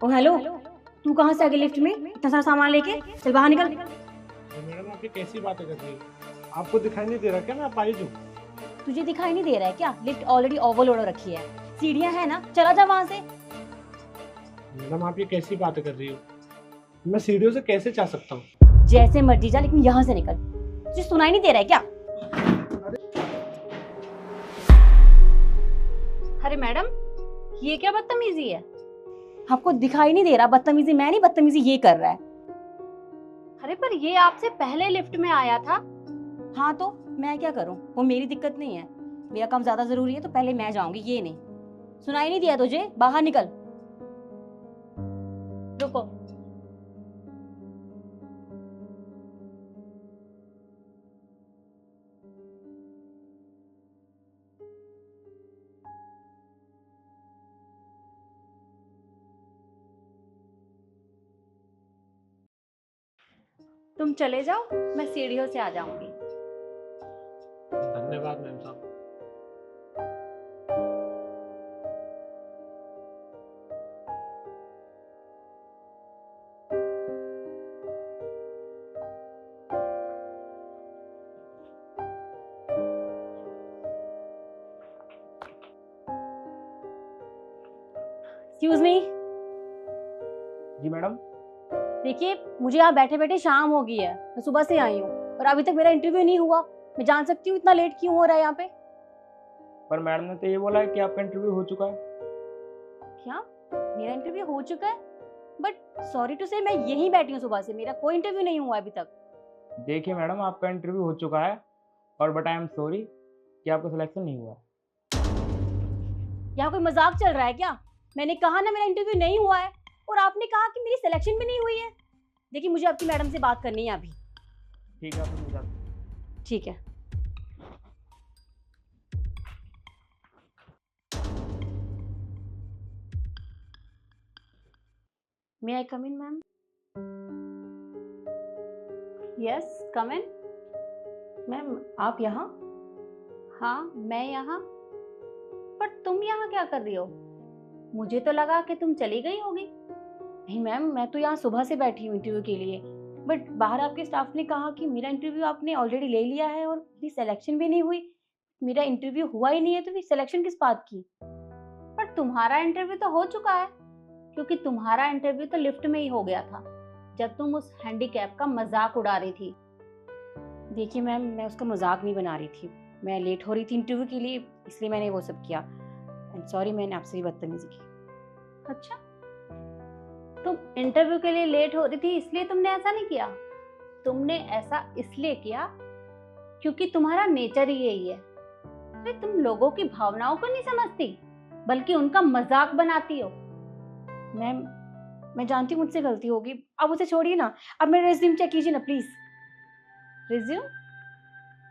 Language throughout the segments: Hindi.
ओ हेलो, तू कहाँ से आ गई लिफ्ट में इतना सारा सामान लेके? चल बाहर निकल। मैडम आप ये कैसी बातें कर रही है? आपको दिखाई नहीं दे रहा क्या मैं अपाहिज हूँ? तुझे दिखाई नहीं दे रहा है क्या? लिफ्ट ऑलरेडी ओवरलोड हो रखी है, सीढ़ियां है ना, चला जा वहां से। मैडम आप ये कैसी बातें कर रही हो? मैं सीढ़ियों से कैसे जा सकता हूँ? जैसे मर्जी जा, लेकिन यहाँ से निकल। तुझे सुनाई नहीं दे रहा है क्या? अरे मैडम, ये क्या बदतमीजी है? आपको दिखाई नहीं दे रहा? बदतमीजी मैं नहीं, बदतमीजी ये कर रहा है। अरे पर ये आपसे पहले लिफ्ट में आया था। हाँ तो मैं क्या करूँ, वो मेरी दिक्कत नहीं है। मेरा काम ज्यादा जरूरी है तो पहले मैं जाऊंगी, ये नहीं। सुनाई नहीं दिया तुझे? बाहर निकल। रुको, तुम चले जाओ, मैं सीढ़ियों से आ जाऊंगी। धन्यवाद मैम साहब। Excuse me. जी मैडम। देखिए, मुझे यहाँ बैठे बैठे शाम हो गई है, मैं सुबह से आई हूँ और अभी तक मेरा इंटरव्यू नहीं हुआ। मैं जान सकती हूँ इतना लेट क्यों हो रहा है यहाँ पे? पर मैडम ने तो ये बोला है कि आपका इंटरव्यू हो चुका है। क्या मेरा इंटरव्यू हो चुका है? बट सॉरी टू से, मैं यहीं बैठी हूँ सुबह से, मेरा कोई इंटरव्यू नहीं हुआ अभी तक। देखिए मैडम, आपका इंटरव्यू हो चुका है और बट आई एम सॉरी कि आपका सिलेक्शन नहीं हुआ। यहाँ कोई मजाक चल रहा है क्या? मैंने कहा ना मेरा इंटरव्यू नहीं हुआ है, और आपने कहा कि मेरी सिलेक्शन भी नहीं हुई है। देखिए, मुझे आपकी मैडम से बात करनी है अभी। ठीक है, आप मुझे बता दो। ठीक है। May I come in ma'am? Yes, come in. Ma'am आप यहाँ? हाँ, मैं यहाँ। पर तुम यहाँ क्या कर रही हो? मुझे तो लगा कि तुम चली गई होगी। नहीं मैम, मैं तो यहाँ सुबह से बैठी हूँ इंटरव्यू के लिए, बट बाहर आपके स्टाफ ने कहा कि मेरा इंटरव्यू आपने ऑलरेडी ले लिया है और मेरी सिलेक्शन भी नहीं हुई। मेरा इंटरव्यू हुआ ही नहीं है तो फिर सिलेक्शन किस बात की? पर तुम्हारा इंटरव्यू तो हो चुका है, क्योंकि तुम्हारा इंटरव्यू तो लिफ्ट में ही हो गया था, जब तुम उस हैंडीकैप का मजाक उड़ा रही थी। देखिए मैम, मैं उसका मजाक नहीं बना रही थी, मैं लेट हो रही थी इंटरव्यू के लिए, इसलिए मैंने वो सब किया। एंड सॉरी, मैंने आपसे भी बदतमीजी की। अच्छा, तुम इंटरव्यू के लिए लेट हो रही थी इसलिए तुमने ऐसा नहीं किया। तुमने ऐसा इसलिए किया क्योंकि तुम्हारा नेचर ही यही है। अरे तुम लोगों की भावनाओं को नहीं समझती, बल्कि उनका मजाक बनाती हो। मैम मैं जानती हूँ मुझसे गलती होगी, अब उसे छोड़िए ना। अब मेरा रिज्यूम चेक कीजिए ना प्लीज। रिज्यूम?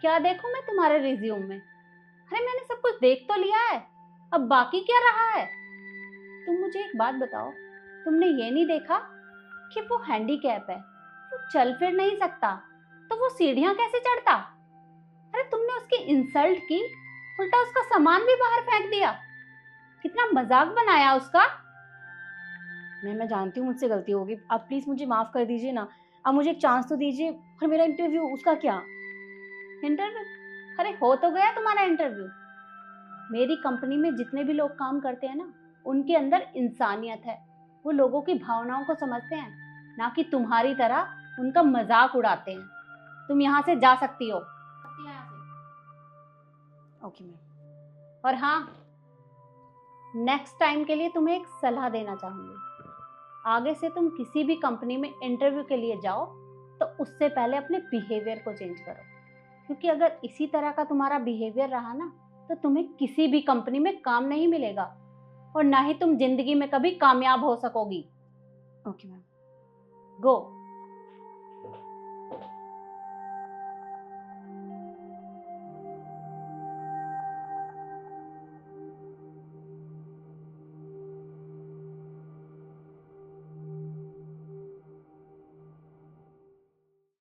क्या देखूं मैं तुम्हारे रिज्यूम में? अरे मैंने सब कुछ देख तो लिया है, अब बाकी क्या रहा है? तुम मुझे एक बात बताओ, तुमने ये नहीं देखा कि वो हैंडीकैप है, वो चल फिर नहीं सकता, तो वो सीढ़ियां कैसे चढ़ता? अरे तुमने उसकी इंसल्ट की, उल्टा उसका सामान भी बाहर फेंक दिया। कितना मजाक बनाया उसका। मैम मैं जानती हूँ मुझसे गलती होगी, आप प्लीज मुझे माफ कर दीजिए ना। आप मुझे एक चांस तो दीजिए। और मेरा इंटरव्यू, उसका क्या? इंटरव्यू? अरे हो तो गया तुम्हारा इंटरव्यू। मेरी कंपनी में जितने भी लोग काम करते हैं ना, उनके अंदर इंसानियत है। वो लोगों की भावनाओं को समझते हैं, ना कि तुम्हारी तरह उनका मजाक उड़ाते हैं। तुम यहाँ से जा सकती हो। Okay ma'am. और हाँ, नेक्स्ट टाइम के लिए तुम्हें एक सलाह देना चाहूंगी। आगे से तुम किसी भी कंपनी में इंटरव्यू के लिए जाओ तो उससे पहले अपने बिहेवियर को चेंज करो, क्योंकि अगर इसी तरह का तुम्हारा बिहेवियर रहा ना, तो तुम्हें किसी भी कंपनी में काम नहीं मिलेगा, और ना ही तुम जिंदगी में कभी कामयाब हो सकोगी। Okay ma'am. गो।